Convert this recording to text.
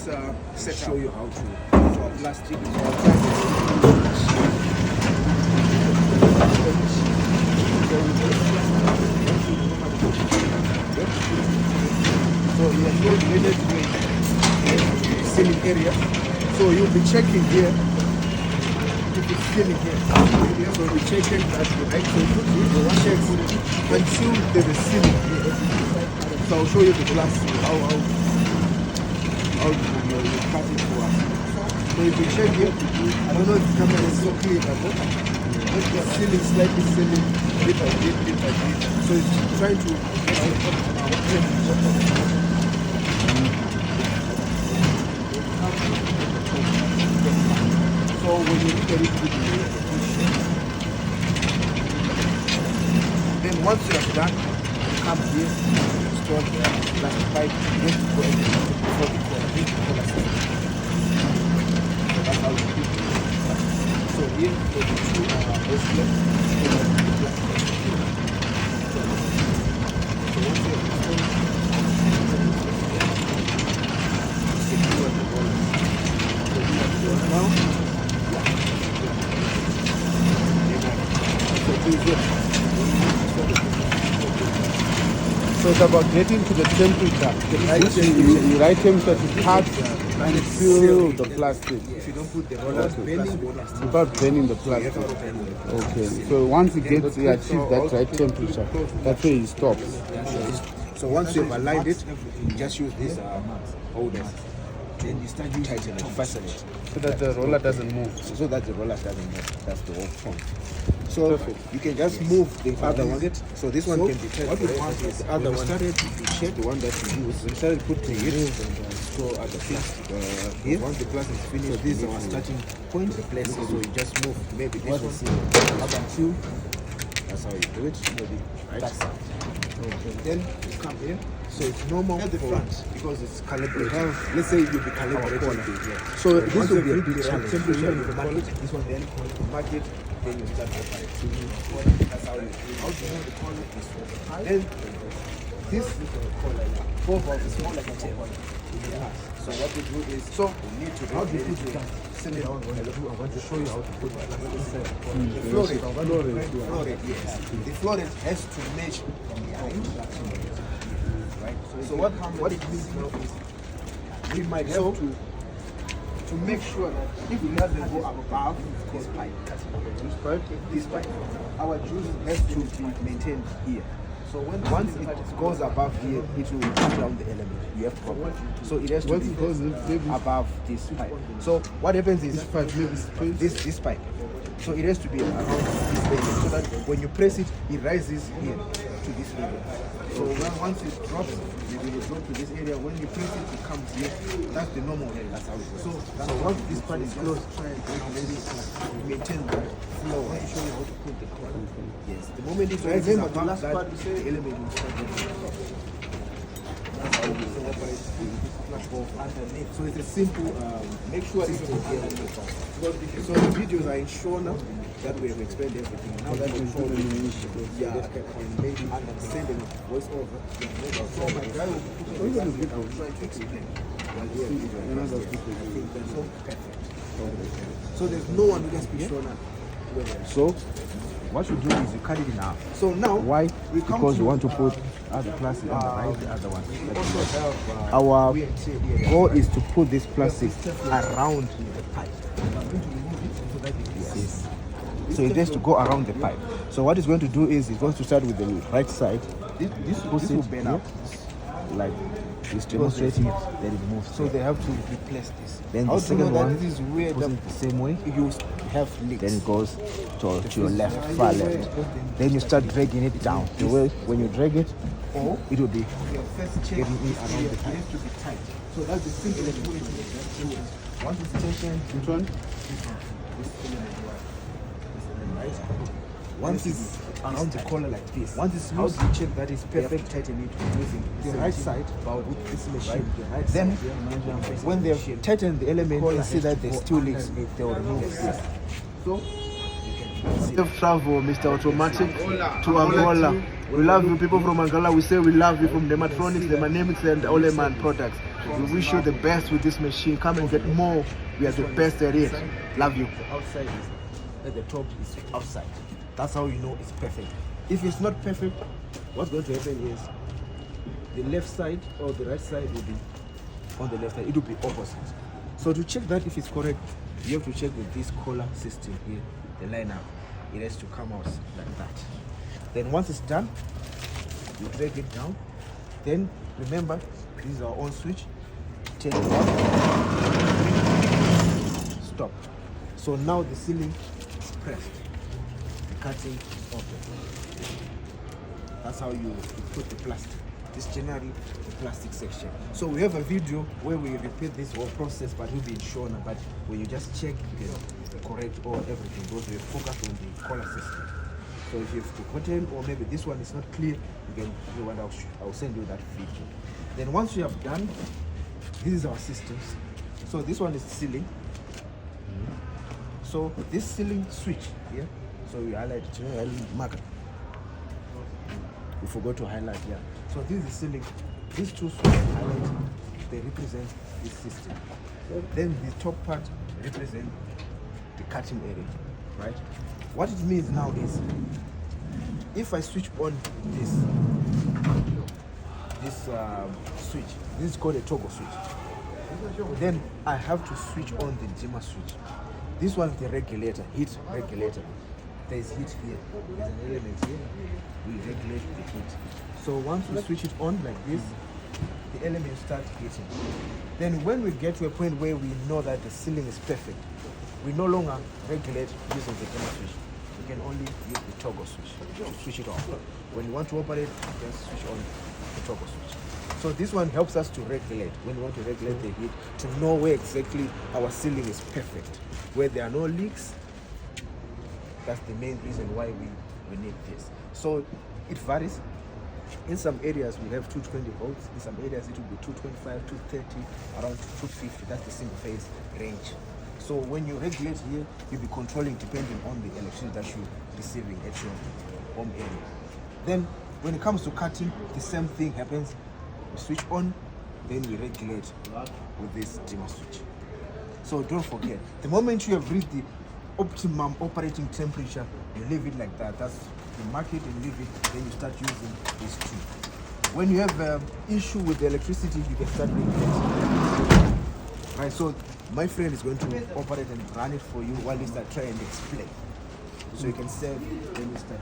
show you how to plastic. So you are going to ceiling area. So you'll be checking here. If it's ceiling here. So you'll be checking that the right check until there's a ceiling here. So I'll show you the glass how you cut it for us. So if you check here, I don't know if the camera is so clear, but just the ceiling slightly ceiling bit by bit. So it's trying to get it. So when you look at it, then once you have done, you come here, install the plastic pipe, then to go before the corner. That's how you do it. So here, for the two bracelets, so once you have secure the ball. So you have to now. So it's about getting to the temperature. The right temperature to cut and fill the plastic. If you don't put the rollers without burning the plastic. Okay. So once it gets to achieve that right temperature, that's where it stops. So once you've aligned it, you just use this holder. Then you start tightening it, fasten it. So that the roller doesn't move. So that the roller doesn't move. That's the whole point. So you can just move the other one. So this one can be tight. What we want is the other one. Started to check the one that you use. We started putting it and so at the plastic here. Once the plastic is finished, so this is our starting point. Replace it. So you just move maybe this one up until. That's how you do it. Maybe right. That's it. Okay. Then you come here. So it's normal at the front because it's calibrated. Let's say you'll be calibrated. So this will be a big challenge. Temperature in the market. This one then market. Then you start operating. That's how you do it. How do you know the color is high? Then this is a color. 4 volts is more like a 10 volt. So what we do is we need to how do you put it? Send it down. I want to show you how to put it. The flow rate, yes. The flow rate has to match from the height. Right. So what it means now is we might have to make sure that if we have to go above this pipe, our juice has to be maintained here. So once it goes above here, it will pull down the element. You have problem. So it has to be above this pipe. So what happens is this pipe. So it has to be around this area so that when you press it, it rises here to this area. So once it drops, it will drop to this area. When you press it, it comes here. That's the normal area. That's how it goes. So once this part is closed, try and maintain the flow. I want to show you how to put the color. Yes. The moment it rises above the last part, the element will start getting that's how we operate underneath. So it's a simple, make sure it's underneath. So the videos are in show now that we have explained everything. Now that we show you, maybe understand the voice over. So my guy will try to explain. So there's no one who can speak show now. So what you do is you cut it in half. So now why? Because you want to put other plastic on the right, the other one. Our goal is to put this plastic around the pipe. Yes. So it has to go around the pipe. So what it's going to do is it's going to start with the right side. This will bend up. Like it's demonstrating it, then it moves. So they have to replace this. Then the second one this is weird. The same way. You have leaks. Then it goes to your left, far left. Then you start dragging it down. The way when you drag it, it will be getting it around the pipe. It has to be tight. So that's the simplest way to do it. Once it's tension, which one? Once it's around the corner like this. Once it's loose, how do you check that it's perfect tightening it using the right side with this machine. Right. Then when they've tightened the element and see that there's still leaks, they will remove this. So safe travel, Mr. Automatic, to Angola. We love you, people from Angola. We say we love you from Nematronics, the Dynamics, and Oleman products. We wish you the best with this machine. Come and get more. We are the best at it. Love you. The outside is at the top is outside. That's how you know it's perfect. If it's not perfect, what's going to happen is the left side or the right side will be on the left side. It will be opposite. So to check that if it's correct, you have to check with this collar system here, the lineup. It has to come out like that. Then once it's done, you drag it down. Then remember, this is our on switch. Turn it on. Stop. So now the ceiling is pressed. The cutting is open. That's how you put the plastic. This generally the plastic section. So we have a video where we repeat this whole process, but we've been shown. But when you just check the correct or everything, because we focus on the collar system. So if you've forgotten or maybe this one is not clear, I'll send you that video. Then once you have done, this is our systems. So this one is ceiling. So this ceiling switch here. So we highlight it, marker. We forgot to highlight here. So this is ceiling. These two switches highlight, they represent this system. Then the top part represents the cutting area, right? What it means now is, if I switch on this switch, this is called a toggle switch. Then I have to switch on the dimmer switch. This one is the regulator, heat regulator. There is heat here. There's an element here. We regulate the heat. So once we switch it on like this, the element starts heating. Then when we get to a point where we know that the ceiling is perfect, we no longer regulate using the dimmer switch. We can only use the toggle switch. Switch it off. When you want to operate, just switch on the toggle switch. So this one helps us to regulate. When we want to regulate the heat, to know where exactly our ceiling is perfect, where there are no leaks. That's the main reason why we need this. So it varies. In some areas we have 220 volts. In some areas it will be 225, 230, around 250. That's the single phase range. So when you regulate here, you'll be controlling depending on the electricity that you're receiving at your home area. Then when it comes to cutting, the same thing happens. We switch on, then we regulate with this dimmer switch. So don't forget, the moment you have reached the optimum operating temperature, you leave it like that. That's you mark it and leave it, then you start using these two. When you have an issue with the electricity, you can start regulating. Right, so my friend is going to operate and run it for you while you start trying to explain. So you can save when you start.